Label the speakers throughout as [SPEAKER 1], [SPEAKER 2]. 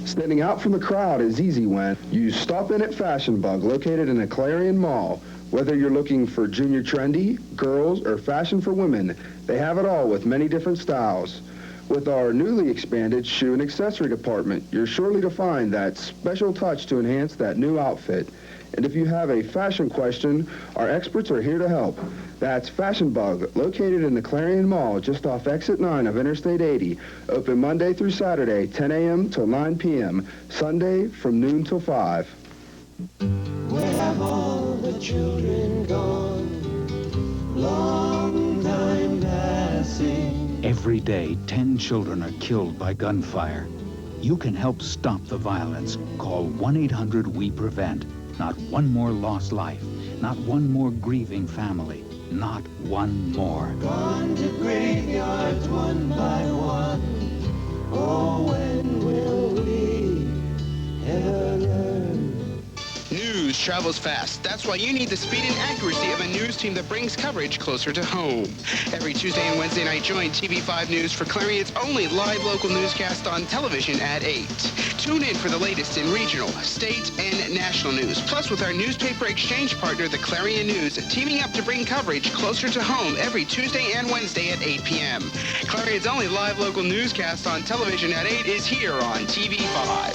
[SPEAKER 1] Standing out from the crowd is easy when you stop in at Fashion Bug, located in the Clarion Mall. Whether you're looking for junior trendy, girls, or fashion for women, they have it all with many different styles. With our newly expanded shoe and accessory department, you're surely to find that special touch to enhance that new outfit. And if you have a fashion question, our experts are here to help. That's Fashion Bug, located in the Clarion Mall, just off Exit 9 of Interstate 80. Open Monday through Saturday, 10 a.m. till 9 p.m. Sunday from noon till 5.
[SPEAKER 2] Where have all the children gone? Long time passing.
[SPEAKER 3] Every day, 10 children are killed by gunfire. You can help stop the violence. Call 1-800-WE-PREVENT. Not one more lost life. Not one more grieving family. Not one more.
[SPEAKER 2] Gone to graveyards one by one. Oh, when will we ever learn?
[SPEAKER 4] News travels fast. That's why you need the speed and accuracy of a news team that brings coverage closer to home. Every Tuesday and Wednesday night, join TV5 News for Clarion's only live local newscast on television at 8. Tune in for the latest in regional, state, and national news. Plus, with our newspaper exchange partner, the Clarion News, teaming up to bring coverage closer to home every Tuesday and Wednesday at 8 p.m. Clarion's only live local newscast on television at 8 is here on TV5.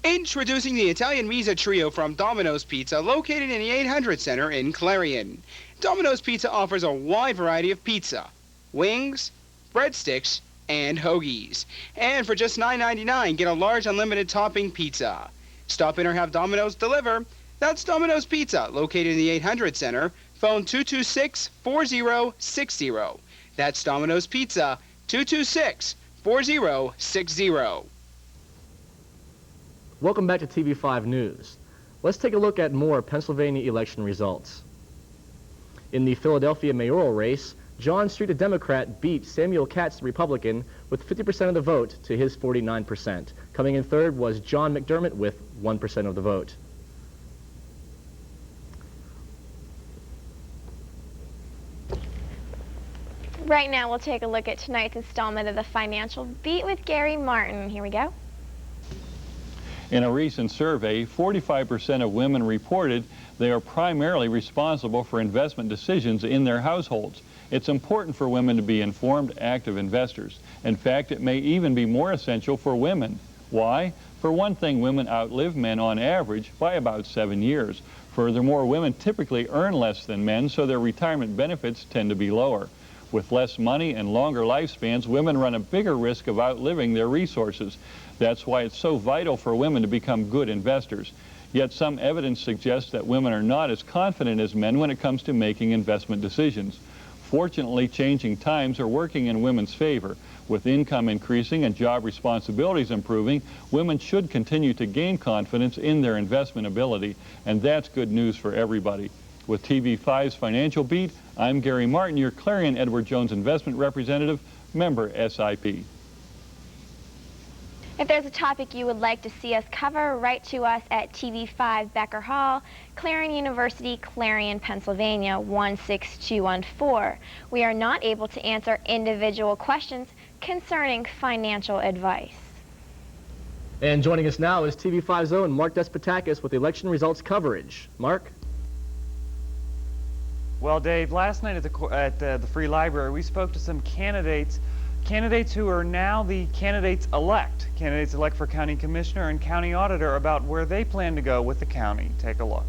[SPEAKER 4] Introducing the Italian Misa Trio from Domino's Pizza, located in the 800 Center in Clarion. Domino's Pizza offers a wide variety of pizza, wings, breadsticks, and hoagies. And for just $9.99, get a large unlimited topping pizza. Stop in or have Domino's deliver. That's Domino's Pizza, located in the 800 Center. Phone 226-4060. That's Domino's Pizza, 226-4060.
[SPEAKER 5] Welcome back to TV5 News. Let's take a look at more Pennsylvania election results. In the Philadelphia mayoral race, John Street, a Democrat, beat Samuel Katz, the Republican, with 50% of the vote to his 49%. Coming in third was John McDermott with 1% of the vote.
[SPEAKER 6] Right now, we'll take a look at tonight's installment of the Financial Beat with Gary Martin. Here we go.
[SPEAKER 7] In a recent survey, 45% of women reported they are primarily responsible for investment decisions in their households. It's important for women to be informed, active investors. In fact, it may even be more essential for women. Why? For one thing, women outlive men on average by about 7 years. Furthermore, women typically earn less than men, so their retirement benefits tend to be lower. With less money and longer lifespans, women run a bigger risk of outliving their resources. That's why it's so vital for women to become good investors. Yet some evidence suggests that women are not as confident as men when it comes to making investment decisions. Fortunately, changing times are working in women's favor. With income increasing and job responsibilities improving, women should continue to gain confidence in their investment ability, and that's good news for everybody. With TV5's Financial Beat, I'm Gary Martin, your Clarion Edward Jones investment representative, member SIP.
[SPEAKER 6] If there's a topic you would like to see us cover, write to us at TV5 Becker Hall, Clarion University, Clarion, Pennsylvania, 16214. We are not able to answer individual questions concerning financial advice.
[SPEAKER 5] And joining us now is TV5's own Mark Despotakis with election results coverage. Mark?
[SPEAKER 8] Well, Dave, last night at the Free Library, we spoke to some candidates who are now the candidates-elect for county commissioner and county auditor, about where they plan to go with the county. Take a look.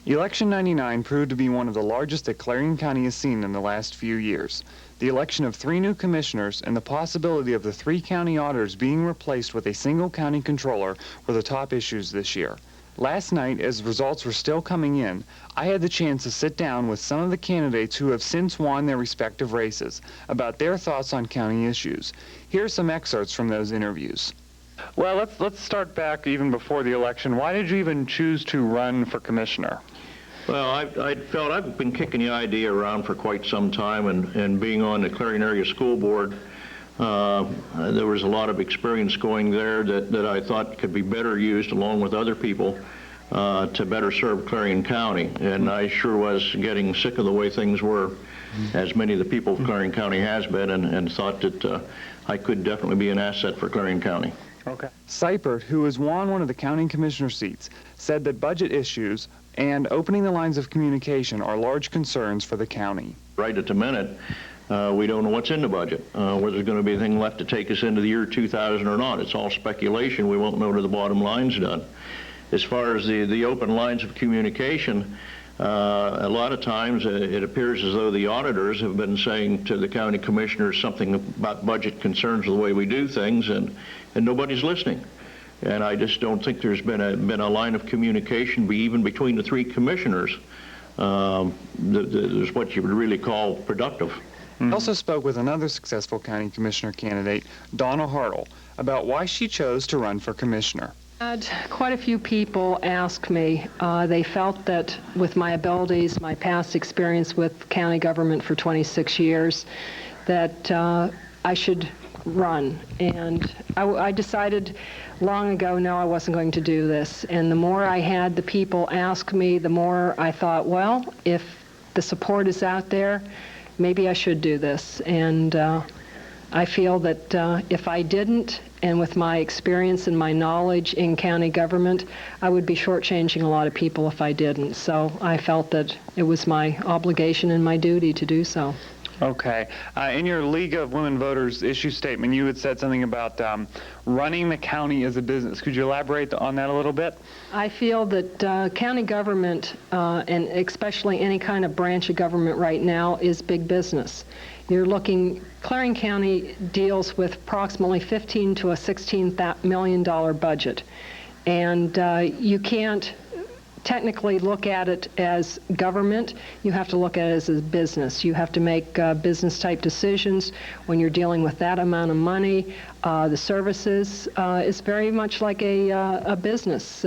[SPEAKER 9] Election 99 proved to be one of the largest that Clarion County has seen in the last few years. The election of 3 new commissioners and the possibility of the 3 county auditors being replaced with a single county controller were the top issues this year. Last night, as results were still coming in, I had the chance to sit down with some of the candidates who have since won their respective races about their thoughts on county issues. Here are some excerpts from those interviews. Well, let's start back even before the election. Why did you even choose to run for commissioner?
[SPEAKER 10] Well, I felt I've been kicking the idea around for quite some time, and being on the Clarion Area School Board, there was a lot of experience going there that I thought could be better used along with other people to better serve Clarion County. And I sure was getting sick of the way things were, as many of the people of Clarion County has been, and thought that I could definitely be an asset for Clarion County.
[SPEAKER 9] Okay. Seipert, who has won one of the county commissioner seats, said that budget issues and opening the lines of communication are large concerns for the county.
[SPEAKER 10] Right at the minute, we don't know what's in the budget, whether there's going to be anything left to take us into the year 2000 or not. It's all speculation. We won't know till the bottom line's done. As far as the open lines of communication, a lot of times it appears as though the auditors have been saying to the county commissioners something about budget concerns, the way we do things, and nobody's listening. And I just don't think there's been a line of communication even between the three commissioners. There's what you would really call productive.
[SPEAKER 9] I also spoke with another successful county commissioner candidate, Donna Hartle, about why she chose to run for commissioner.
[SPEAKER 11] Had quite a few people ask me. They felt that with my abilities, my past experience with county government for 26 years, that I should run. And I decided long ago, no, I wasn't going to do this. And the more I had the people ask me, the more I thought, well, if the support is out there, maybe I should do this. And I feel that if I didn't, and with my experience and my knowledge in county government, I would be shortchanging a lot of people if I didn't. So I felt that it was my obligation and my duty to do so.
[SPEAKER 9] Okay. In your League of Women Voters issue statement, you had said something about running the county as a business. Could you elaborate on that a little bit?
[SPEAKER 11] I feel that county government, and especially any kind of branch of government right now, is big business. You're looking, Clarion County deals with approximately $15 to $16 million budget. And you can't technically look at it as government. You have to look at it as a business. You have to make business type decisions when you're dealing with that amount of money. The services is very much like a business.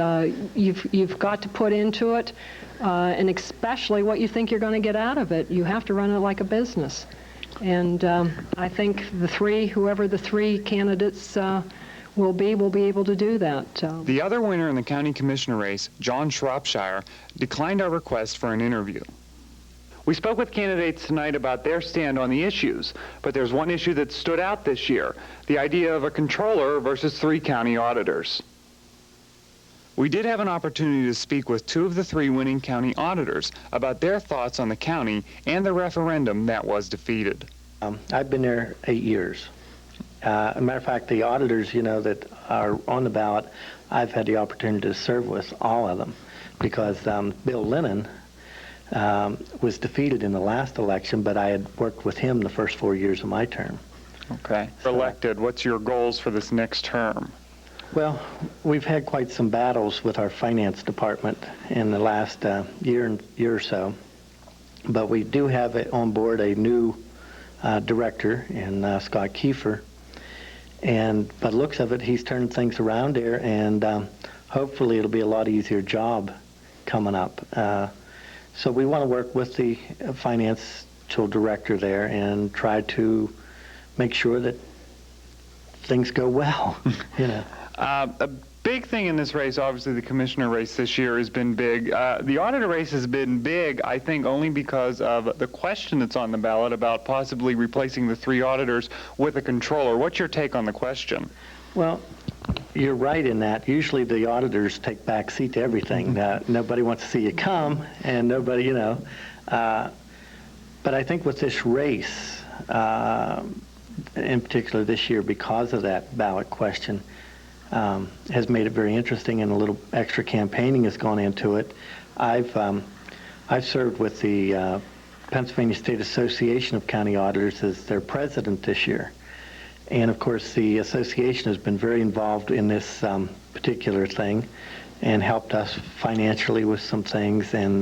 [SPEAKER 11] You've got to put into it, and especially what you think you're going to get out of it. You have to run it like a business. And I think whoever the three candidates will be able to do that.
[SPEAKER 9] The other winner in the county commissioner race, John Shropshire, declined our request for an interview. We spoke with candidates tonight about their stand on the issues, but there's one issue that stood out this year, the idea of a controller versus 3 county auditors. We did have an opportunity to speak with 2 of the 3 winning county auditors about their thoughts on the county and the referendum that was defeated.
[SPEAKER 12] I've been there 8 years. As a matter of fact, the auditors, that are on the ballot, I've had the opportunity to serve with all of them, because Bill Lennon was defeated in the last election, but I had worked with him the first 4 years of my term.
[SPEAKER 9] Okay. Elected, what's your goals for this next term?
[SPEAKER 12] Well, we've had quite some battles with our finance department in the last year or so, but we do have on board a new director in Scott Kiefer, and by the looks of it, he's turned things around there, and hopefully it'll be a lot easier job coming up. So we want to work with the financial director there and try to make sure that things go well.
[SPEAKER 9] A big thing in this race, obviously the commissioner race this year has been big. The auditor race has been big, I think, only because of the question that's on the ballot about possibly replacing the 3 auditors with a controller. What's your take on the question?
[SPEAKER 12] Well, you're right in that. Usually the auditors take back seat to everything. Nobody wants to see you come, and nobody, But I think with this race, in particular this year, because of that ballot question, has made it very interesting, and a little extra campaigning has gone into it. I've served with the Pennsylvania State Association of County Auditors as their president this year. And of course the association has been very involved in this particular thing and helped us financially with some things and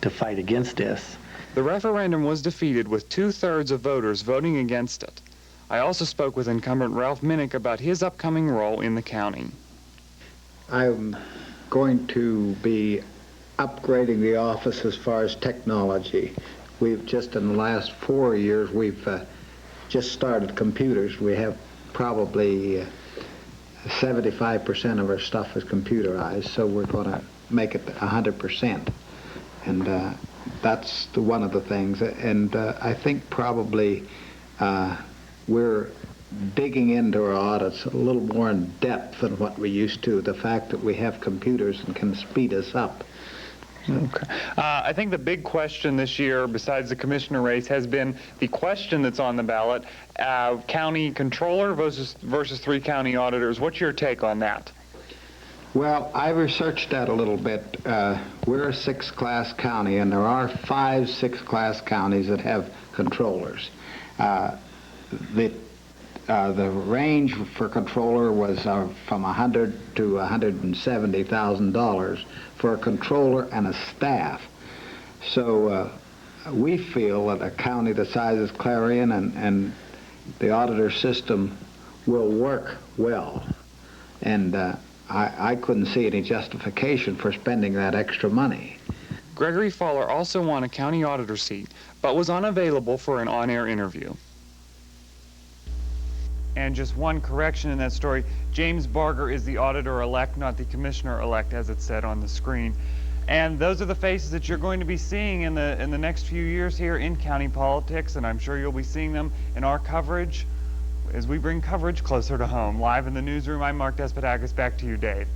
[SPEAKER 12] to fight against this.
[SPEAKER 9] The referendum was defeated with 2/3 of voters voting against it. I also spoke with incumbent Ralph Minnick about his upcoming role in the county.
[SPEAKER 13] I'm going to be upgrading the office as far as technology. We've just in the last 4 years, we've just started computers. We have probably 75% of our stuff is computerized, so we're going to make it 100%. And that's one of the things. And I think probably we're digging into our audits a little more in depth than what we used to. The fact that we have computers and can speed us up.
[SPEAKER 9] Okay. I think the big question this year, besides the commissioner race, has been the question that's on the ballot, county controller versus 3 county auditors. What's your take on that?
[SPEAKER 13] Well, I researched that a little bit. We're a 6th-class county, and there are 5 6th-class counties that have controllers. The range for controller was from $100,000 to $170,000 for a controller and a staff. So we feel that a county the size of Clarion and the auditor system will work well. And I couldn't see any justification for spending that extra money.
[SPEAKER 9] Gregory Fowler also won a county auditor seat, but was unavailable for an on-air interview.
[SPEAKER 8] And just one correction in that story, James Barger is the auditor-elect, not the commissioner-elect, as it said on the screen. And those are the faces that you're going to be seeing in the next few years here in county politics, and I'm sure you'll be seeing them in our coverage as we bring coverage closer to home. Live in the newsroom, I'm Mark Despotakis. Back to you, Dave.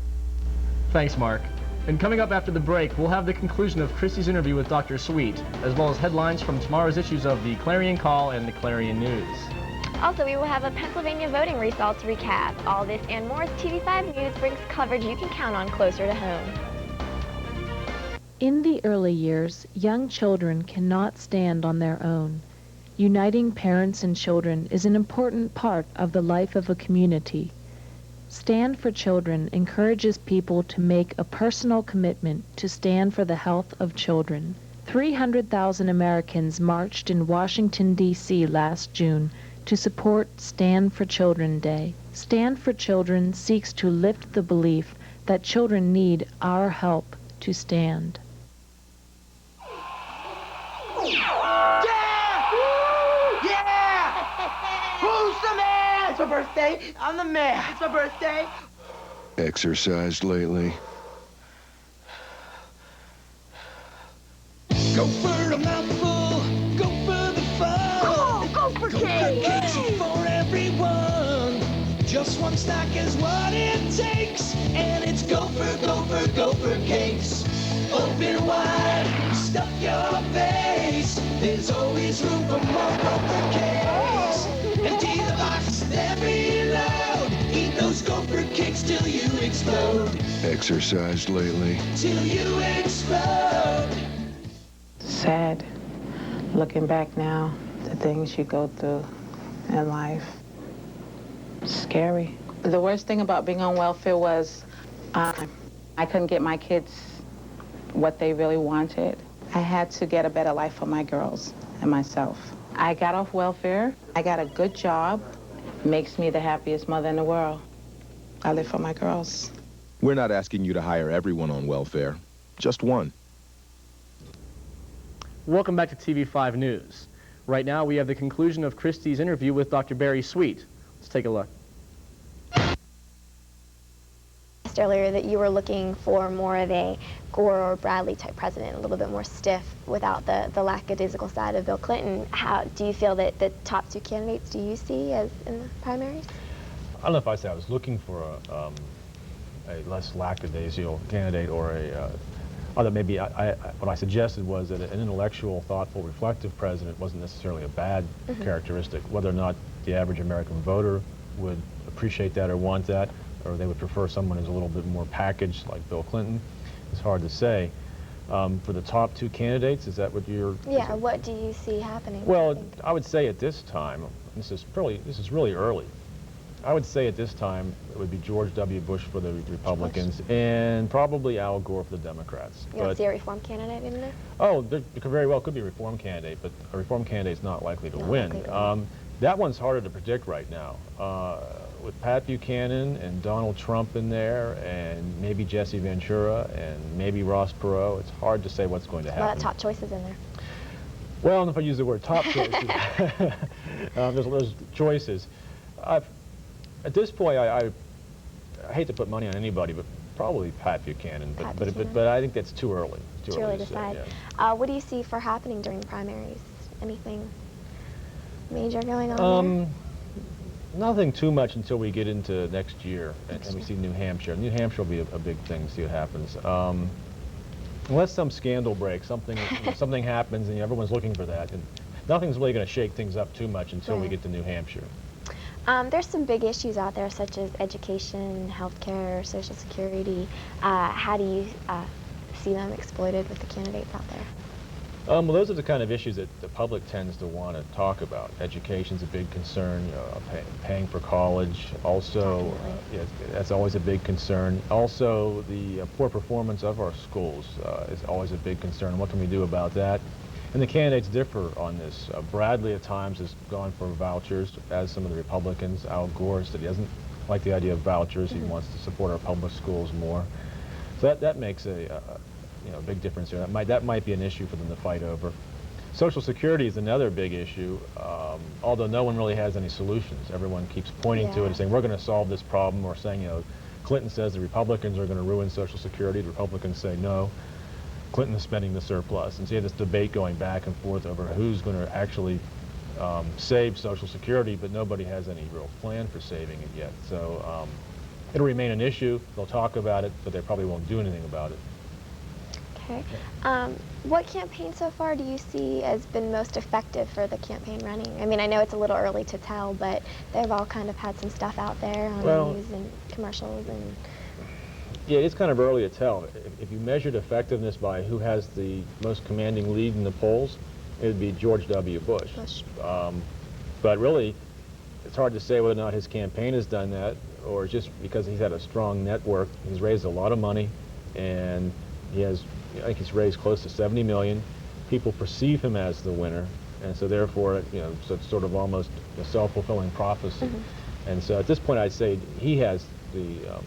[SPEAKER 5] Thanks, Mark. And coming up after the break, we'll have the conclusion of Christie's interview with Dr. Sweet, as well as headlines from tomorrow's issues of the Clarion Call and the Clarion News.
[SPEAKER 6] Also, we will have a Pennsylvania voting results recap. All this and more as TV5 News brings coverage you can count on closer to home.
[SPEAKER 14] In the early years, young children cannot stand on their own. Uniting parents and children is an important part of the life of a community. Stand for Children encourages people to make a personal commitment to stand for the health of children. 300,000 Americans marched in Washington, D.C. last June to support Stand for Children Day. Stand for Children seeks to lift the belief that children need our help to stand.
[SPEAKER 2] Who's the man? It's my birthday. I'm the man. It's my birthday.
[SPEAKER 15] Exercised lately?
[SPEAKER 2] Go for a mouthful. Go for the fun. Go for cake. Cakes are for everyone. Just one snack is what it takes. And it's Gopher cakes. Open wide. Stuff your face. There's always room for more Gopher cakes. Empty the box, then reload. Eat those Gopher cakes till you explode.
[SPEAKER 15] Exercised lately?
[SPEAKER 2] Till you explode.
[SPEAKER 16] Sad, looking back now, the things you go through in life. Scary. The worst thing about being on welfare was I couldn't get my kids what they really wanted. I had to get a better life for my girls and myself. I got off welfare. I got a good job. Makes me the happiest mother in the world. I live for my girls.
[SPEAKER 17] We're not asking you to hire everyone on welfare, just one.
[SPEAKER 5] Welcome back to TV5 News. Right now, we have the conclusion of Christie's interview with Dr. Barry Sweet. Let's take a look.
[SPEAKER 6] Earlier that you were looking for more of a Gore or Bradley type president, a little bit more stiff without the lackadaisical side of Bill Clinton. How do you feel that the top 2 candidates do you see as in the primaries?
[SPEAKER 18] I don't know if I say I was looking for a less lackadaisical candidate or although maybe what I suggested was that an intellectual, thoughtful, reflective president wasn't necessarily a bad characteristic. Whether or not the average American voter would appreciate that or want that, or they would prefer someone who's a little bit more packaged like Bill Clinton, is hard to say. For the top 2 candidates, is that what you're...
[SPEAKER 6] Yeah, what do you see happening?
[SPEAKER 18] Well, I would say at this time, this is really early, I would say at this time it would be George W. Bush for the Republicans and probably Al Gore for the Democrats.
[SPEAKER 6] You don't see a reform candidate in there?
[SPEAKER 18] Oh, there very well could be a reform candidate, but a reform candidate's not likely to win. That one's harder to predict right now. With Pat Buchanan and Donald Trump in there, and maybe Jesse Ventura, and maybe Ross Perot, it's hard to say what's going to happen.
[SPEAKER 6] A lot of top choices in there.
[SPEAKER 18] Well, I don't know if I use the word top choices. There's choices. At this point, I hate to put money on anybody, but probably Pat Buchanan. But I think that's too early.
[SPEAKER 6] Too early to decide. Yeah. What do you see for happening during the primaries? Anything major going on there?
[SPEAKER 18] Nothing too much until we get into next year and we see New Hampshire. New Hampshire will be a big thing to see what happens. Unless some scandal breaks, something something happens and everyone's looking for that. And nothing's really going to shake things up too much until we get to New Hampshire.
[SPEAKER 6] There's some big issues out there such as education, healthcare, Social Security. How do you see them exploited with the candidates out there?
[SPEAKER 18] Well, those are the kind of issues that the public tends to want to talk about. Education's a big concern, paying for college. Also, that's always a big concern. Also, the poor performance of our schools is always a big concern. What can we do about that? And the candidates differ on this. Bradley at times has gone for vouchers, as some of the Republicans. Al Gore said he doesn't like the idea of vouchers. He wants to support our public schools more. So that makes a big difference here. That might be an issue for them to fight over. Social Security is another big issue, although no one really has any solutions. Everyone keeps pointing to it and saying, we're going to solve this problem, or saying, Clinton says the Republicans are going to ruin Social Security. The Republicans say no. Clinton is spending the surplus. And so you have this debate going back and forth over who's going to actually save Social Security, but nobody has any real plan for saving it yet. So it'll remain an issue. They'll talk about it, but they probably won't do anything about it.
[SPEAKER 6] Okay. What campaign so far do you see has been most effective for the campaign running? I mean, I know it's a little early to tell, but they've all kind of had some stuff out there on news and commercials and...
[SPEAKER 18] Yeah, it's kind of early to tell. If you measured effectiveness by who has the most commanding lead in the polls, it would be George W. Bush. But really, it's hard to say whether or not his campaign has done that, or just because he's had a strong network. He's raised a lot of money, and he has, I think he's raised close to 70 million. People perceive him as the winner, and so therefore, so it's sort of almost a self-fulfilling prophecy. And so at this point, I'd say he has the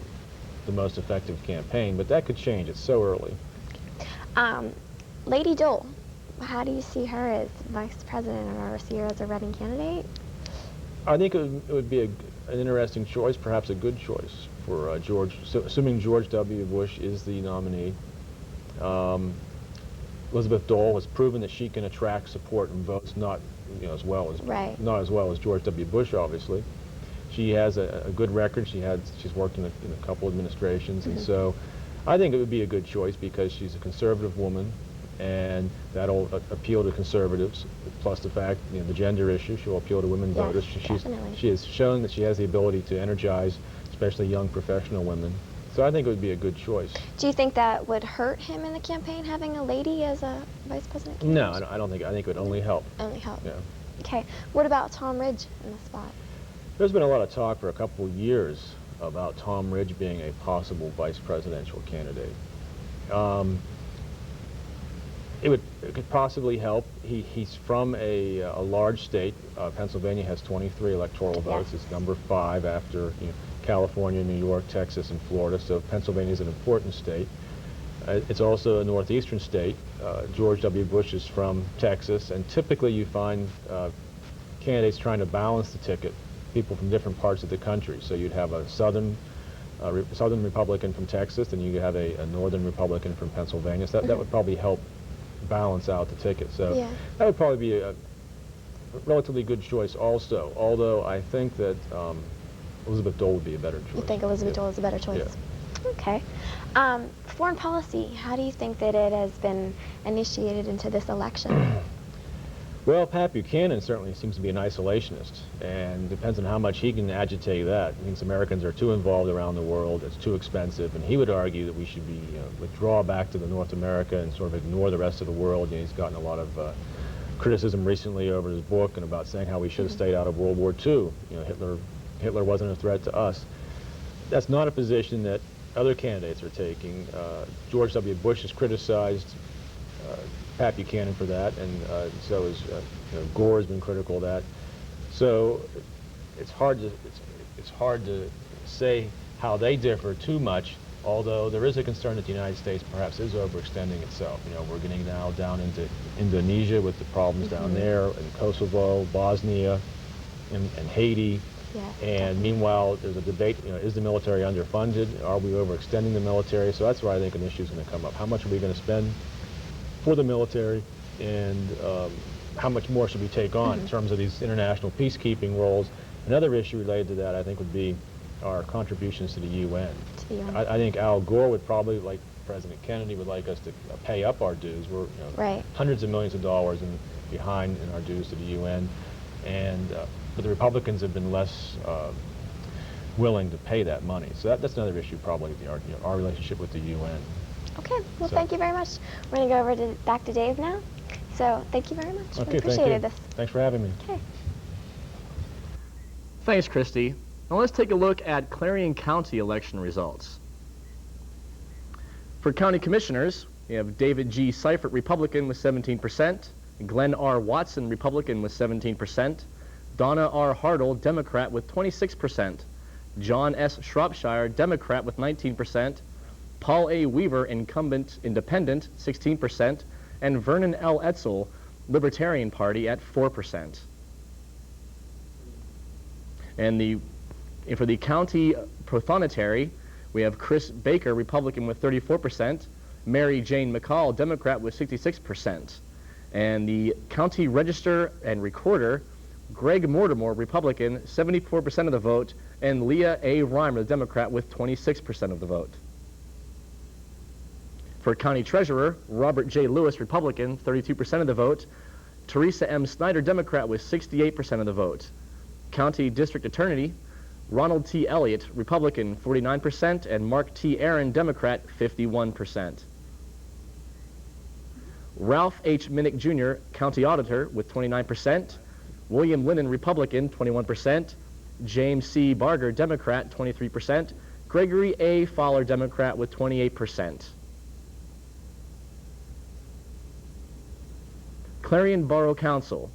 [SPEAKER 18] most effective campaign, but that could change. It's so early.
[SPEAKER 6] Lady Dole, how do you see her as vice president, or see her as a running candidate?
[SPEAKER 18] I think it would be an interesting choice, perhaps a good choice for assuming George W. Bush is the nominee. Elizabeth Dole has proven that she can attract support and votes, not as well as George W. Bush, obviously. She has a good record. She's worked in a couple administrations, and so I think it would be a good choice because she's a conservative woman, and that'll appeal to conservatives. Plus the fact, the gender issue, she will appeal to women voters. She has shown that she has the ability to energize, especially young professional women. So I think it would be a good choice.
[SPEAKER 6] Do you think that would hurt him in the campaign, having a lady as a vice president candidate?
[SPEAKER 18] No, I don't think. I think it would only help.
[SPEAKER 6] Only help.
[SPEAKER 18] Yeah.
[SPEAKER 6] Okay. What about Tom Ridge in the spot?
[SPEAKER 18] There's been a lot of talk for a couple of years about Tom Ridge being a possible vice presidential candidate. It could possibly help. He's from a large state. Pennsylvania has 23 electoral votes. It's number 5 after California, New York, Texas, and Florida. So Pennsylvania is an important state. It's also a northeastern state. George W. Bush is from Texas, and typically you find candidates trying to balance the ticket, people from different parts of the country. So you'd have a southern Republican from Texas, and you have a northern Republican from Pennsylvania. So that would probably help balance out the ticket. So that would probably be a relatively good choice also, although I think that Elizabeth Dole would be a better choice.
[SPEAKER 6] You think Elizabeth Dole is a better choice? Yeah. Okay. Foreign policy, how do you think that it has been initiated into this election?
[SPEAKER 18] Well, Pat Buchanan certainly seems to be an isolationist, and depends on how much he can agitate that. He thinks Americans are too involved around the world, it's too expensive, and he would argue that we should be withdraw back to the North America and sort of ignore the rest of the world. He's gotten a lot of criticism recently over his book and about saying how we should have stayed out of World War II. Hitler wasn't a threat to us. That's not a position that other candidates are taking. George W. Bush has criticized Pat Buchanan for that, and so is Gore has been critical of that. So it's hard to say how they differ too much. Although there is a concern that the United States perhaps is overextending itself. We're getting now down into Indonesia with the problems down there, and Kosovo, Bosnia, and Haiti. And meanwhile, there's a debate, is the military underfunded? Are we overextending the military? So that's where I think an issue is going to come up. How much are we going to spend for the military, and how much more should we take on in terms of these international peacekeeping roles? Another issue related to that, I think, would be our contributions to the UN.
[SPEAKER 6] To the UN.
[SPEAKER 18] I think Al Gore would probably, like President Kennedy, would like us to pay up our dues. We're
[SPEAKER 6] right.
[SPEAKER 18] hundreds of millions of dollars behind in our dues to the UN, and but the Republicans have been less willing to pay that money. So that's another issue, probably our relationship with the UN.
[SPEAKER 6] Okay. Well, thank you very much. We're going to go over back to Dave now. So thank you very much.
[SPEAKER 18] Okay,
[SPEAKER 6] we appreciated this.
[SPEAKER 18] Thanks for having me.
[SPEAKER 6] Okay.
[SPEAKER 5] Thanks, Christy. Now let's take a look at Clarion County election results. For county commissioners, we have David G. Seifert, Republican, with 17%, Glenn R. Watson, Republican, with 17%, Donna R. Hartle, Democrat, with 26%, John S. Shropshire, Democrat, with 19%, Paul A. Weaver, incumbent independent, 16%, and Vernon L. Etzel, Libertarian Party, at 4%. And for the county prothonotary, we have Chris Baker, Republican, with 34%, Mary Jane McCall, Democrat, with 66%. And the county register and recorder, Greg Mortimer, Republican, 74% of the vote, and Leah A. Reimer, the Democrat, with 26% of the vote. For county treasurer, Robert J. Lewis, Republican, 32% of the vote, Teresa M. Snyder, Democrat, with 68% of the vote. County district attorney, Ronald T. Elliott, Republican, 49%, and Mark T. Aaron, Democrat, 51%. Ralph H. Minnick, Jr., county auditor, with 29%, William Lennon, Republican, 21%, James C. Barger, Democrat, 23%, Gregory A. Fowler, Democrat, with 28%. Clarion Borough Council,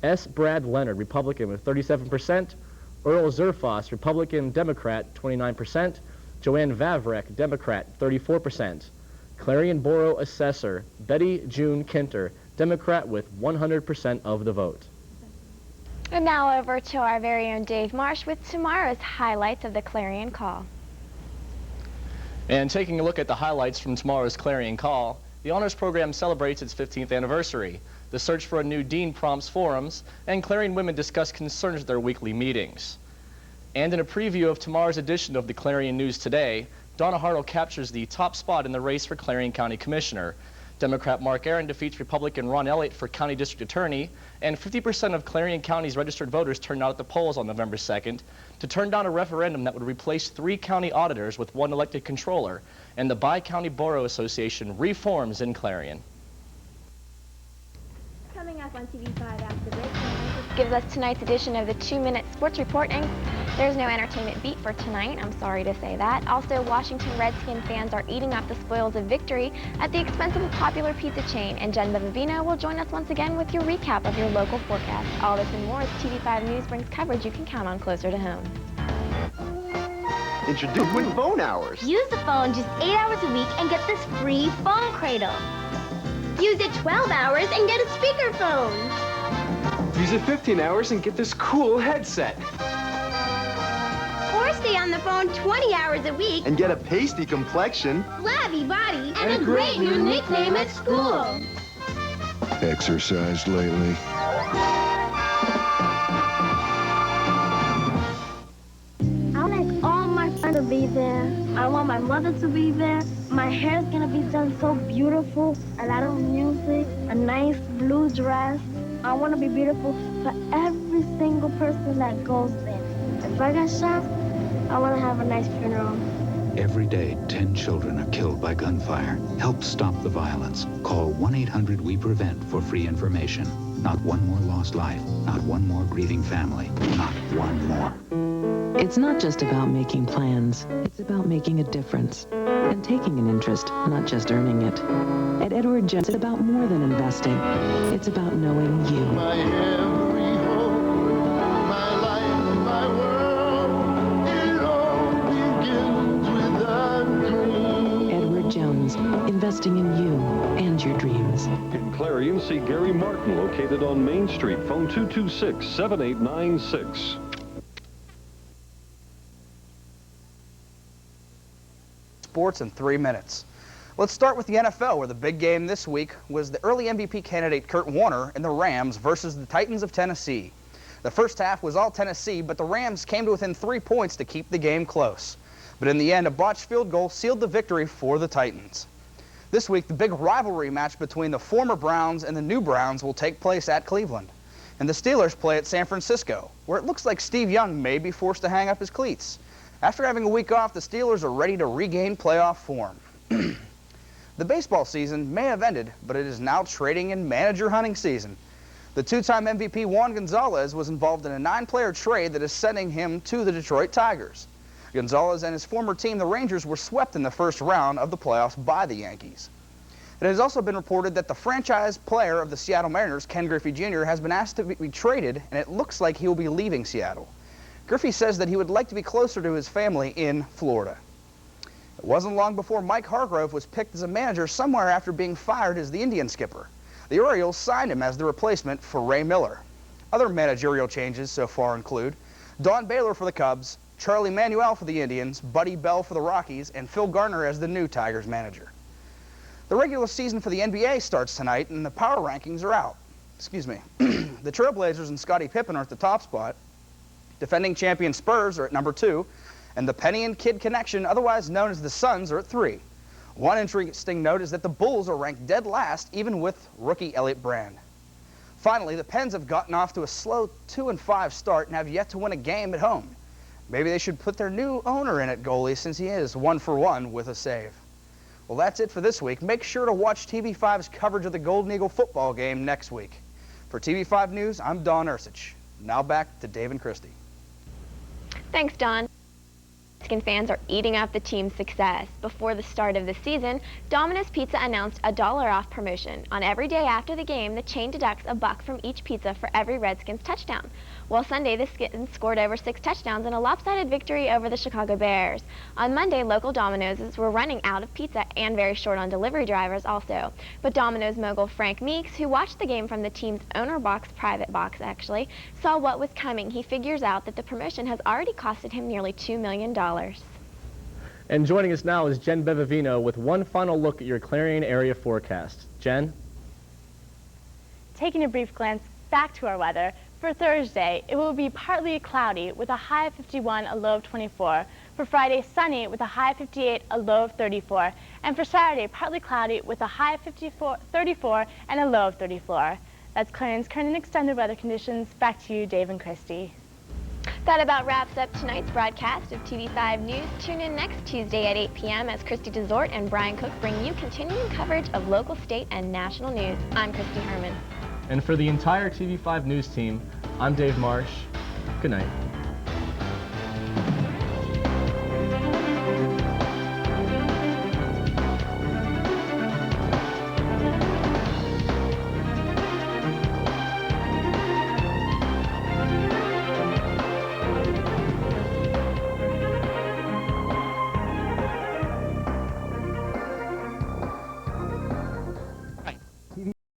[SPEAKER 5] S. Brad Leonard, Republican, with 37%, Earl Zerfoss, Republican, Democrat, 29%, Joanne Vavrek, Democrat, 34%. Clarion Borough Assessor, Betty June Kinter, Democrat, with 100% of the vote.
[SPEAKER 6] And now over to our very own Dave Marsh with tomorrow's highlights of the Clarion Call.
[SPEAKER 5] And taking a look at the highlights from tomorrow's Clarion Call, the Honors Program celebrates its 15th anniversary. The search for a new dean prompts forums, and Clarion women discuss concerns at their weekly meetings. And in a preview of tomorrow's edition of the Clarion News Today, Donna Hartle captures the top spot in the race for Clarion County Commissioner. Democrat Mark Aaron defeats Republican Ron Elliott for County District Attorney, and 50% of Clarion County's registered voters turned out at the polls on November 2nd to turn down a referendum that would replace 3 county auditors with 1 elected controller, and the Bi-County Borough Association reforms in Clarion.
[SPEAKER 6] Coming up on TV5 after this, gives us tonight's edition of the 2-Minute Sports Reporting. There's no entertainment beat for tonight, I'm sorry to say that. Also, Washington Redskin fans are eating up the spoils of victory at the expense of a popular pizza chain, and Jen Bevavino will join us once again with your recap of your local forecast. All this and more as TV5 News brings coverage you can count on closer to home.
[SPEAKER 19] Introduce with phone hours.
[SPEAKER 20] Use the phone just 8 hours a week and get this free phone cradle. Use it 12 hours and get a speakerphone.
[SPEAKER 19] Use it 15 hours and get this cool headset.
[SPEAKER 20] Or stay on the phone 20 hours a week
[SPEAKER 19] and get a pasty complexion,
[SPEAKER 20] flabby body, and a great new nickname at school.
[SPEAKER 15] Exercised lately?
[SPEAKER 20] I like all my friends to be there. I want my mother to be there. My hair's gonna be done so beautiful. A lot of music, a nice blue dress. I want to be beautiful for every single person that goes there. If I got shot, I want to have a nice funeral.
[SPEAKER 3] Every day, 10 children are killed by gunfire. Help stop the violence. Call 1-800-WE-PREVENT for free information. Not one more lost life. Not one more grieving family. Not one more.
[SPEAKER 21] It's not just about making plans. It's about making a difference and taking an interest, not just earning it. At Edward Jones, it's about more than investing. It's about knowing you.
[SPEAKER 2] My every hope, my life, my world, it all begins with a dream.
[SPEAKER 21] Edward Jones, investing in you and your dreams.
[SPEAKER 22] In Clarion, see Gary Martin, located on Main Street. Phone 226-7896.
[SPEAKER 23] Sports in 3 minutes. Let's start with the NFL, where the big game this week was the early MVP candidate Kurt Warner and the Rams versus the Titans of Tennessee. The first half was all Tennessee, but the Rams came to within 3 points to keep the game close. But in the end, a botched field goal sealed the victory for the Titans. This week, the big rivalry match between the former Browns and the new Browns will take place at Cleveland. And the Steelers play at San Francisco, where it looks like Steve Young may be forced to hang up his cleats. After having a week off, the Steelers are ready to regain playoff form. The baseball season may have ended, but it is now trading and manager hunting season. The two-time MVP Juan Gonzalez was involved in a 9-player trade that is sending him to the Detroit Tigers. Gonzalez and his former team, the Rangers, were swept in the first round of the playoffs by the Yankees. It has also been reported that the franchise player of the Seattle Mariners, Ken Griffey Jr., has been asked to be traded, and it looks like he will be leaving Seattle. Griffey says that he would like to be closer to his family in Florida. It wasn't long before Mike Hargrove was picked as a manager somewhere after being fired as the Indian skipper. The Orioles signed him as the replacement for Ray Miller. Other managerial changes so far include Don Baylor for the Cubs, Charlie Manuel for the Indians, Buddy Bell for the Rockies, and Phil Garner as the new Tigers manager. The regular season for the NBA starts tonight, and the power rankings are out. Excuse me. The Trailblazers and Scottie Pippen are at the top spot. Defending champion Spurs are at number 2. And the Penny and Kid Connection, otherwise known as the Suns, are at 3. One interesting note is that the Bulls are ranked dead last, even with rookie Elliott Brand. Finally, the Pens have gotten off to a slow 2-5 start and have yet to win a game at home. Maybe they should put their new owner in at goalie, since he is 1-for-1 with a save. Well, that's it for this week. Make sure to watch TV5's coverage of the Golden Eagle football game next week. For TV5 News, I'm Don Ursich. Now back to Dave and Christy.
[SPEAKER 6] Thanks, Don. Mexican fans are eating up the team's success. Before the start of the season, Domino's Pizza announced a $1 off promotion. On every day after the game, the chain deducts $1 from each pizza for every Redskins touchdown. Well, Sunday, the Skins scored over 6 touchdowns in a lopsided victory over the Chicago Bears. On Monday, local Domino's were running out of pizza and very short on delivery drivers also. But Domino's mogul Frank Meeks, who watched the game from the team's owner box, private box actually, saw what was coming. He figures out that the promotion has already costed him nearly $2 million.
[SPEAKER 5] And joining us now is Jen Bevavino with one final look at your Clarion area forecast. Jen?
[SPEAKER 1] Taking a brief glance back to our weather, for Thursday, it will be partly cloudy with a high of 51, a low of 24. For Friday, sunny with a high of 58, a low of 34. And for Saturday, partly cloudy with a high of 34 and a low of 34. That's Clarion's current and extended weather conditions. Back to you, Dave and Christy.
[SPEAKER 6] That about wraps up tonight's broadcast of TV5 News. Tune in next Tuesday at 8 p.m. as Christy Desort and Brian Cook bring you continuing coverage of local, state, and national news. I'm Christy Herman.
[SPEAKER 5] And for the entire TV5 News team, I'm Dave Marsh. Good night.